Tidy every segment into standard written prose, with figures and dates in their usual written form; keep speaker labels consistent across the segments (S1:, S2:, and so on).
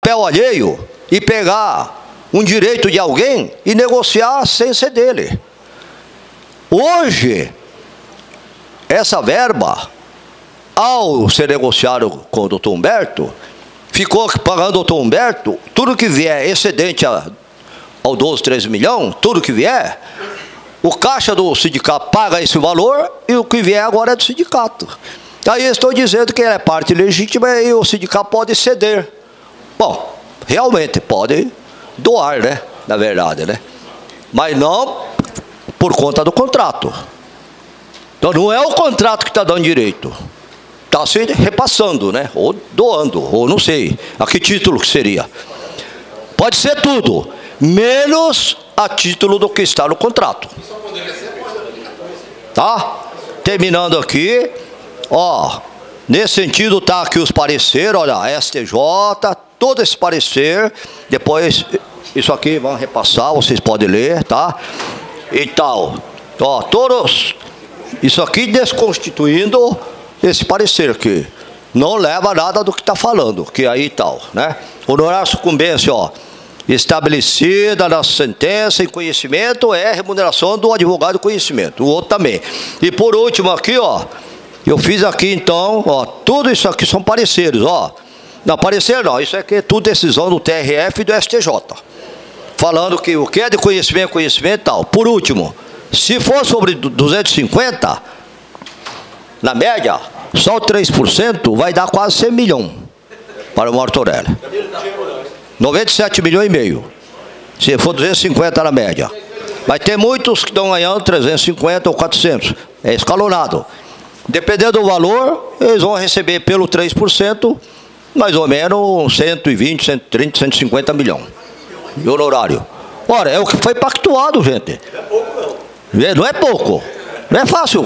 S1: papel alheio e pegar um direito de alguém e negociar sem ser dele. Hoje, essa verba, ao ser negociado com o doutor Humberto, ficou pagando o doutor Humberto, tudo que vier excedente ao 12, 13 milhões, tudo que vier, o caixa do sindicato paga esse valor e o que vier agora é do sindicato. Aí eu estou dizendo que é parte legítima e o sindicato pode ceder. Bom, realmente pode doar, né? Na verdade, né? Mas não por conta do contrato. Então não é o contrato que está dando direito. Está se repassando, né? Ou doando, ou não sei. A que título que seria? Pode ser tudo, menos a título do que está no contrato. Tá? Terminando aqui, ó, nesse sentido tá aqui os pareceres, olha, STJ, todo esse parecer, depois isso aqui vão repassar, vocês podem ler, tá? E tal, ó, todos, isso aqui desconstituindo esse parecer aqui, não leva nada do que está falando, que aí tal, né? Honorário sucumbência, ó, estabelecida na sentença em conhecimento é remuneração do advogado de conhecimento, o outro também. E por último aqui, ó, eu fiz aqui então, ó, tudo isso aqui são pareceres, ó. Não, parecer não, isso aqui é tudo decisão do TRF e do STJ. Falando que o que é de conhecimento, conhecimento e tal. Por último, se for sobre 250, na média, só 3% vai dar quase 100 milhões para o Martorelli. 97 milhões e meio. Se for 250 na média. Mas tem muitos que estão ganhando 350 ou 400. É escalonado. Dependendo do valor, eles vão receber pelo 3%, mais ou menos 120, 130, 150 milhões de honorário. Ora, é o que foi pactuado, gente. Não é pouco. Não é fácil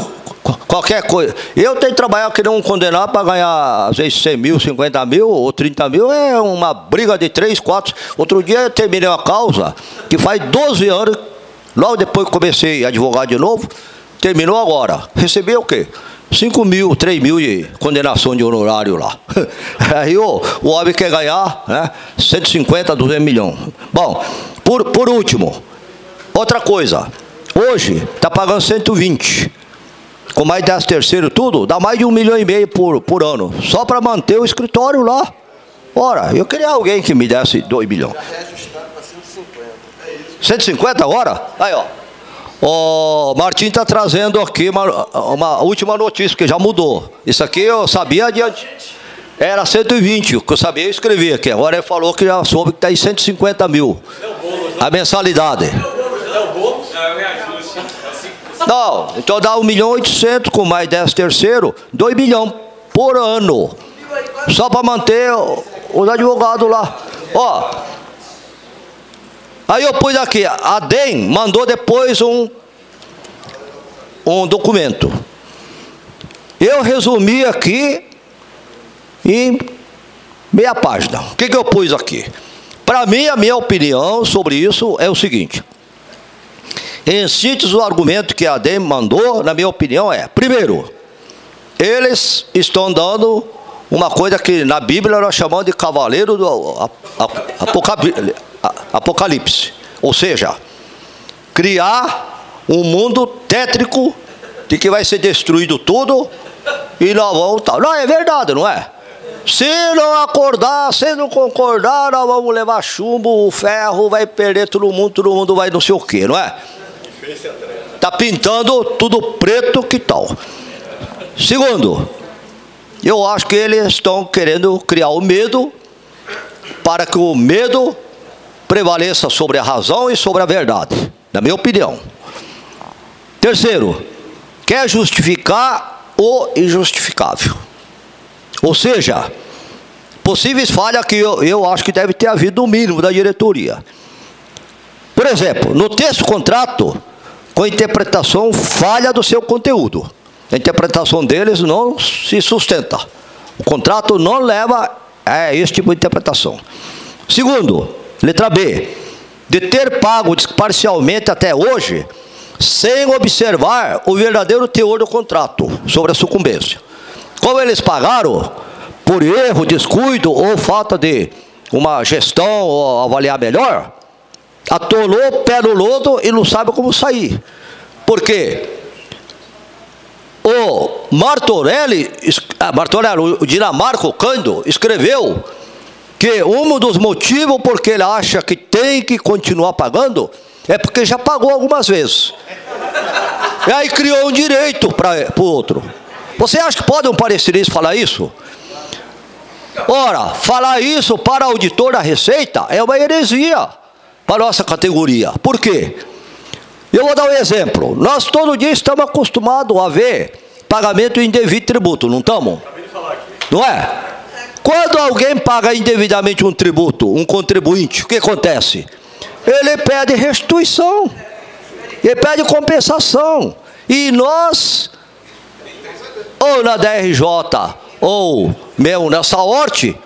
S1: qualquer coisa. Eu tenho que trabalhar que não condenar para ganhar, às vezes, 100 mil, 50 mil ou 30 mil. É uma briga de 3, 4. Outro dia eu terminei uma causa que faz 12 anos, logo depois que comecei a advogar de novo, terminou agora. Recebi o quê? 5 mil, 3 mil de condenação de honorário lá. Aí o homem quer ganhar, né, 150, 200 milhões. Bom, por último, outra coisa. Hoje está pagando 120. Com mais 10º tudo, dá mais de 1,5 milhão por ano. Só para manter o escritório lá. Ora, eu queria alguém que me desse 2 milhões. 150 agora? Aí, ó. O Martim está trazendo aqui uma última notícia, que já mudou. Isso aqui eu sabia adiante. Era 120, o que eu sabia eu escrevi aqui. Agora ele falou que já soube que está em 150 mil. A mensalidade. Não, então dá 1.800.000 com mais 10º, 2 milhões por ano. Só para manter os advogados lá. Ó. Aí eu pus aqui, a DEM mandou depois um documento. Eu resumi aqui em meia página. O que eu pus aqui? Para mim, a minha opinião sobre isso é o seguinte. Em síntese, o argumento que a DEM mandou, na minha opinião, é: primeiro, eles estão dando uma coisa que na Bíblia nós chamamos de cavaleiro do Apocalipse. Ou seja, criar um mundo tétrico de que vai ser destruído tudo e nós vamos tal. Não, é verdade, não é? Se não acordar, se não concordar, nós vamos levar chumbo, o ferro vai perder todo mundo vai não sei o quê, não é? Está pintando tudo preto, que tal? Segundo, eu acho que eles estão querendo criar o medo para que o medo prevaleça sobre a razão e sobre a verdade, na minha opinião. Terceiro, quer justificar o injustificável. Ou seja, possíveis falhas que eu acho que deve ter havido no mínimo da diretoria. Por exemplo, no texto do contrato, com a interpretação falha do seu conteúdo. A interpretação deles não se sustenta. O contrato não leva a esse tipo de interpretação. Segundo, letra B, de ter pago parcialmente até hoje, sem observar o verdadeiro teor do contrato sobre a sucumbência. Como eles pagaram, por erro, descuido ou falta de uma gestão ou avaliar melhor, atolou o pé no lodo e não sabe como sair. Por quê? O Martorelli, o Dinamarco Cândido, escreveu que um dos motivos porque ele acha que tem que continuar pagando é porque já pagou algumas vezes. E aí criou um direito para o outro. Você acha que pode um parecerista falar isso? Ora, falar isso para auditor da Receita é uma heresia para a nossa categoria. Por quê? Eu vou dar um exemplo. Nós todo dia estamos acostumados a ver pagamento indevido de tributo, não estamos? Não é? Quando alguém paga indevidamente um tributo, um contribuinte, o que acontece? Ele pede restituição, ele pede compensação. E nós, ou na DRJ, ou mesmo nessa horte,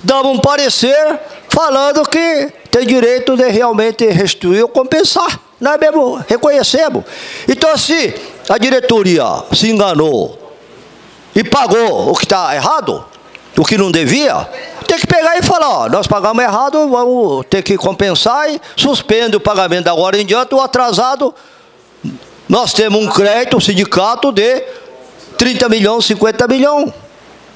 S1: damos um parecer falando que tem direito de realmente restituir ou compensar. Nós mesmo reconhecemos. Então, se a diretoria se enganou e pagou o que está errado, o que não devia, tem que pegar e falar, ó, nós pagamos errado, vamos ter que compensar e suspende o pagamento da agora em diante. O atrasado, nós temos um crédito, um sindicato de 30 milhões, 50 milhões,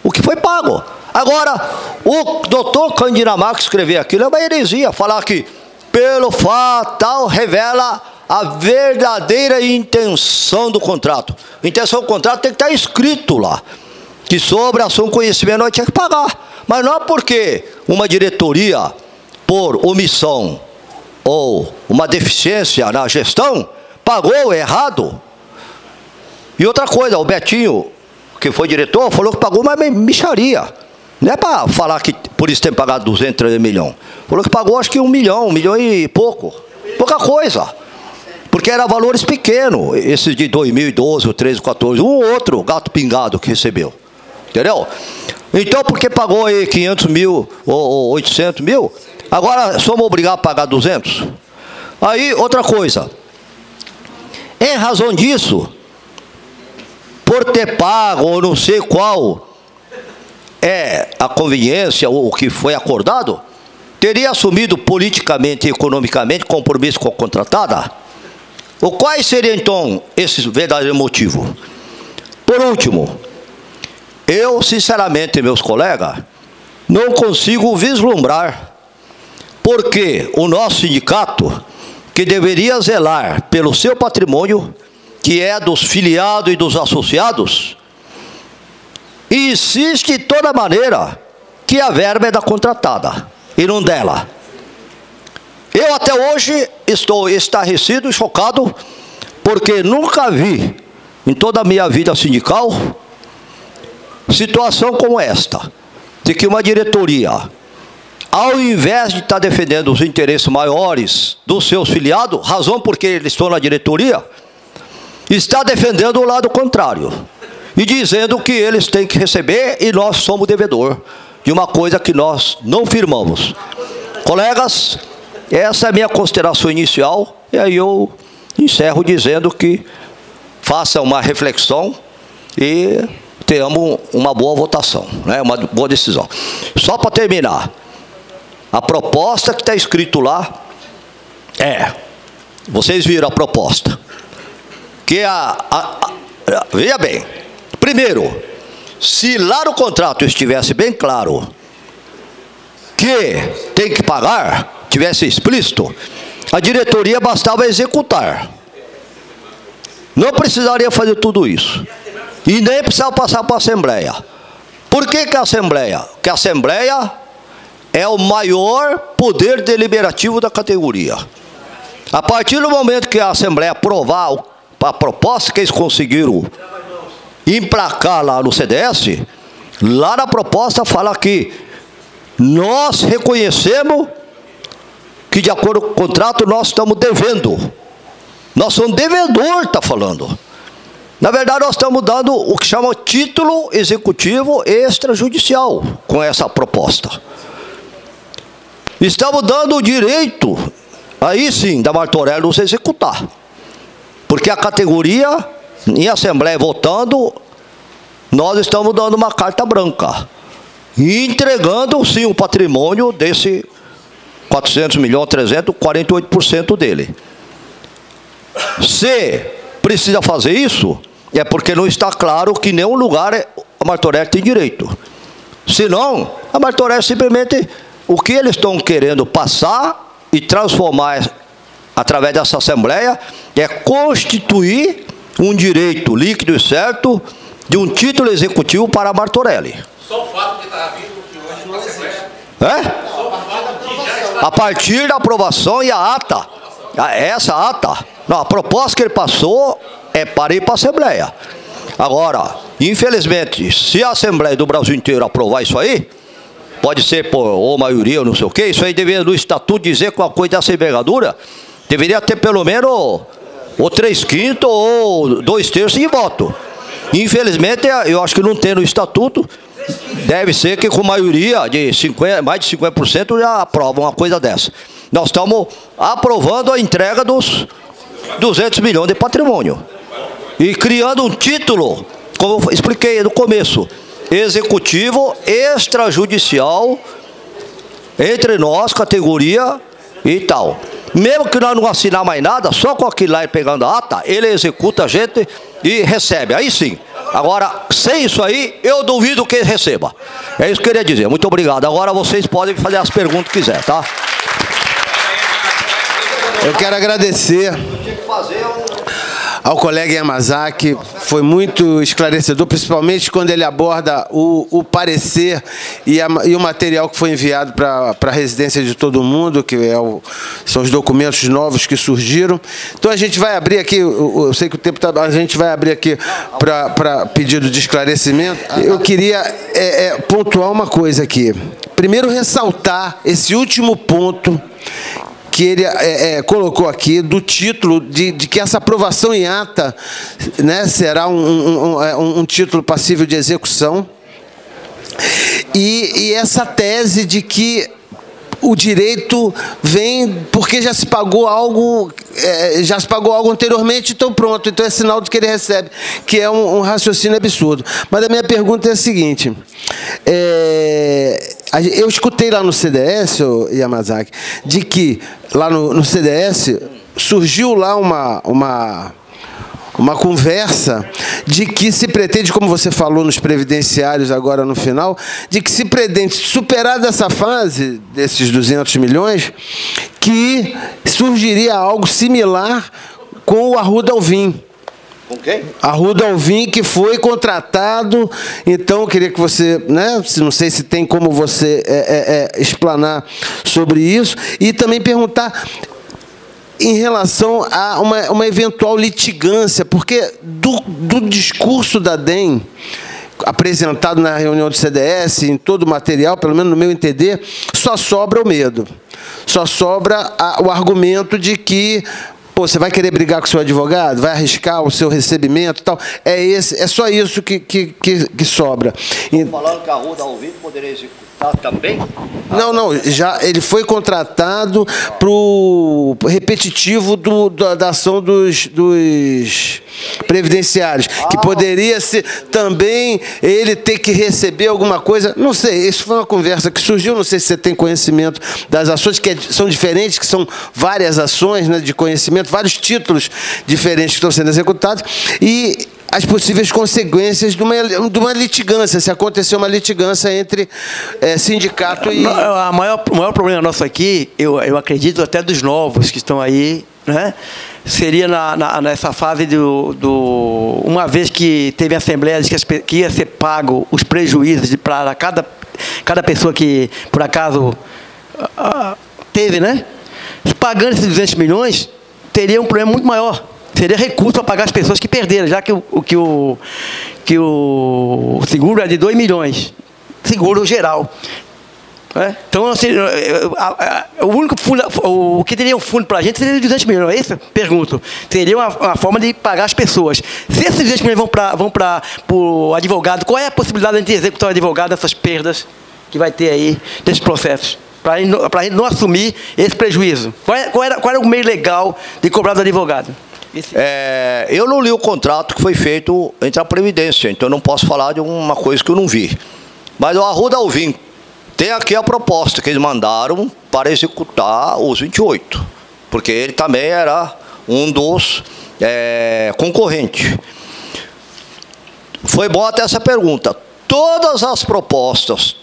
S1: o que foi pago. Agora, o doutor Cândido Dinamarco escrever aquilo é uma heresia, falar que pelo fato tal revela a verdadeira intenção do contrato. A intenção do contrato tem que estar escrito lá, que sobre assunto conhecimento nós tínhamos que pagar. Mas não é porque uma diretoria, por omissão ou uma deficiência na gestão, pagou errado. E outra coisa, o Betinho, que foi diretor, falou que pagou uma mixaria. Não é para falar que por isso tem pagado 200, 300 milhões. Falou que pagou acho que 1 milhão e pouco. Pouca coisa. Porque eram valores pequenos, esses de 2012, o 13, 14, um ou outro gato pingado que recebeu. Entendeu? Então, porque pagou aí 500 mil ou 800 mil, agora somos obrigados a pagar 200? Aí, outra coisa. Em razão disso, por ter pago ou não sei qual é a conveniência ou o que foi acordado, teria assumido politicamente e economicamente compromisso com a contratada? Ou quais seriam, então, esses verdadeiros motivos? Por último, eu, sinceramente, meus colegas, não consigo vislumbrar porque o nosso sindicato, que deveria zelar pelo seu patrimônio, que é dos filiados e dos associados, insiste de toda maneira que a verba é da contratada e não dela. Eu até hoje estou estarrecido e chocado, porque nunca vi em toda a minha vida sindical situação como esta, de que uma diretoria, ao invés de estar defendendo os interesses maiores dos seus filiados, razão porque eles estão na diretoria, está defendendo o lado contrário e dizendo que eles têm que receber e nós somos devedor de uma coisa que nós não firmamos. Colegas, essa é a minha consideração inicial, e aí eu encerro dizendo que façam uma reflexão e tenhamos uma boa votação, né? Uma boa decisão. Só para terminar, a proposta que está escrito lá vocês viram a proposta, que veja bem, primeiro, se lá no contrato estivesse bem claro que tem que pagar, tivesse explícito, a diretoria bastava executar. Não precisaria fazer tudo isso. E nem precisava passar para a Assembleia. Por que a Assembleia? Porque a Assembleia é o maior poder deliberativo da categoria. A partir do momento que a Assembleia aprovar a proposta que eles conseguiram emplacar lá no CDS, lá na proposta fala que nós reconhecemos que, de acordo com o contrato, nós estamos devendo. Nós somos devedor, está falando. Na verdade, nós estamos dando o que chama título executivo extrajudicial com essa proposta. Estamos dando o direito, aí sim, da Martorelli nos executar. Porque a categoria, em Assembleia votando, nós estamos dando uma carta branca. e entregando, sim, o patrimônio desse 400 milhões, 300, 48% dele. Se precisa fazer isso, é porque não está claro que nenhum lugar a Martorell tem direito. Senão, a Martorell simplesmente, o que eles estão querendo passar e transformar através dessa Assembleia é constituir um direito líquido e certo de um título executivo para a Martorell.
S2: Só o fato de estar vindo que hoje na Assembleia.
S1: É?
S2: Só o fato de já estar...
S1: A partir da aprovação e a ata, essa ata, não, a proposta que ele passou é para ir para a Assembleia. Agora, infelizmente, se a Assembleia do Brasil inteiro aprovar isso aí, pode ser por ou maioria ou não sei o quê, isso aí deveria no estatuto dizer que uma coisa dessa envergadura deveria ter pelo menos ou 3/5 ou 2/3 de voto. Infelizmente, eu acho que não tem no estatuto, deve ser que com maioria de 50, mais de 50% já aprovam uma coisa dessa. Nós estamos aprovando a entrega dos 200 milhões de patrimônio. E criando um título, como eu expliquei no começo, executivo extrajudicial entre nós, categoria e tal. Mesmo que nós não assinar mais nada, só com aquilo lá e pegando a ata, ele executa a gente e recebe. Aí sim. Agora, sem isso aí, eu duvido que ele receba. É isso que eu queria dizer. Muito obrigado. Agora vocês podem fazer as perguntas que quiser, tá?
S3: Eu quero agradecer ao colega Yamazaki, foi muito esclarecedor, principalmente quando ele aborda o parecer e o material que foi enviado para a residência de todo mundo, que são os documentos novos que surgiram. Então a gente vai abrir aqui, eu sei que o tempo está, a gente vai abrir aqui para pedido de esclarecimento. Eu queria pontuar uma coisa aqui. Primeiro, ressaltar esse último ponto que ele colocou aqui, do título de que essa aprovação em ata, né, será um título passível de execução, e essa tese de que o direito vem porque já se pagou algo anteriormente, então pronto, então é sinal de que ele recebe, que é um raciocínio absurdo. Mas a minha pergunta é a seguinte, eu escutei lá no CDS, Yamazaki, de que lá no CDS surgiu lá uma conversa de que se pretende, como você falou nos previdenciários agora no final, de que se pretende superar dessa fase, desses 200 milhões, que surgiria algo similar com o Arruda Alvim.
S1: Com quem?
S3: Arruda Alvim, que foi contratado. Então, eu queria que você, né, não sei se tem como você explanar sobre isso, e também perguntar em relação a uma eventual litigância, porque do discurso da DEM, apresentado na reunião do CDS, em todo o material, pelo menos no meu entender, só sobra o medo. Só sobra o argumento de que você vai querer brigar com o seu advogado, vai arriscar o seu recebimento e tal. É só isso que sobra.
S1: Falando que a Arruda Alvim poderia executar também?
S3: Não, já ele foi contratado para o repetitivo da ação dos previdenciários, que poderia ser também ele ter que receber alguma coisa. Não sei, isso foi uma conversa que surgiu, não sei se você tem conhecimento das ações, que são diferentes, que são várias ações, né, de conhecimento, vários títulos diferentes que estão sendo executados, e as possíveis consequências de uma litigância, se acontecer uma litigância entre sindicato e...
S4: O maior problema nosso aqui, eu acredito até dos novos que estão aí, né, seria nessa fase uma vez que teve assembleia que ia ser pago os prejuízos para cada pessoa que, por acaso, teve, né? Pagando esses 200 milhões, teria um problema muito maior. Seria recurso para pagar as pessoas que perderam, já que o seguro é de 2 milhões, seguro geral. Então, assim, o que teria um fundo para a gente seria de 200 milhões, não é isso? Pergunto. Seria uma forma de pagar as pessoas. Se esses 200 milhões vão para o advogado, qual é a possibilidade de a gente executar o advogado dessas perdas que vai ter aí, desses processos? Para a gente não assumir esse prejuízo. Qual era o meio legal de cobrar do advogado?
S1: Eu não li o contrato que foi feito entre a Previdência, então eu não posso falar de uma coisa que eu não vi. Mas o Arruda Alvim tem aqui a proposta que eles mandaram para executar os 28, porque ele também era um dos concorrentes. Foi bom até essa pergunta. Todas as propostas,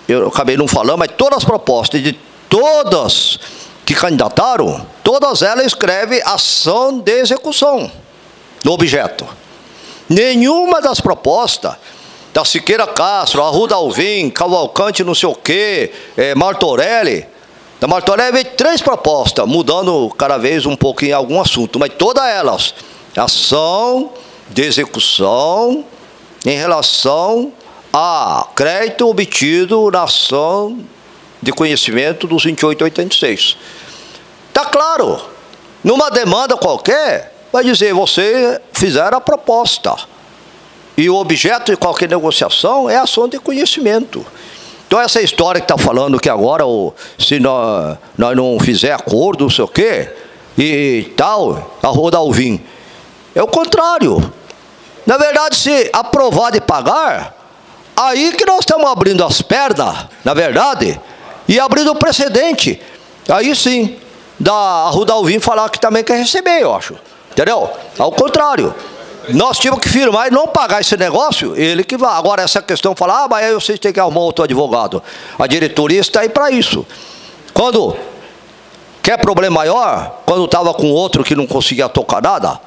S1: eu acabei não falando, mas todas as propostas de todas que candidataram, todas elas escrevem ação de execução do objeto. Nenhuma das propostas da Siqueira Castro, Arruda Alvim, Cavalcante não sei o quê, Martorelli, da Martorelli veio 3 propostas, mudando cada vez um pouquinho algum assunto, mas todas elas, ação de execução em relação a crédito obtido na ação de conhecimento dos 2886. Está claro, numa demanda qualquer, vai dizer, você fizeram a proposta. E o objeto de qualquer negociação é a ação de conhecimento. Então, essa história que está falando que agora, se nós não fizer acordo, não sei o quê, e tal, Arruda Alvim, é o contrário. Na verdade, se aprovar de pagar, aí que nós estamos abrindo as pernas, na verdade, e abrindo o precedente. Aí sim, da Arruda Alvim falar que também quer receber, eu acho. Entendeu? Ao contrário. Nós tínhamos que firmar e não pagar esse negócio, ele que vai. Agora, essa questão, falar, mas aí vocês têm que arrumar outro advogado. A diretoria está aí para isso. Quando quer problema maior, quando estava com outro que não conseguia tocar nada,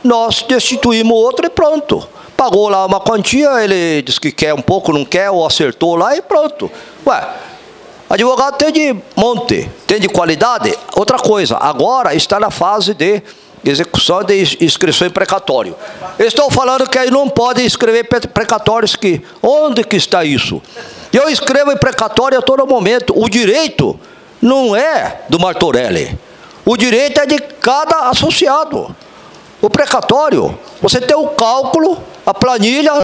S1: nós destituímos o outro e pronto. Pagou lá uma quantia, ele disse que quer um pouco, não quer, ou acertou lá e pronto. Advogado tem de monte, tem de qualidade. Outra coisa, agora está na fase de execução de inscrição em precatório. Eles estão falando que aí não podem escrever precatórios que... Onde que está isso? Eu escrevo em precatório a todo momento. O direito não é do Martorelli. O direito é de cada associado. O precatório, você tem o cálculo, a planilha...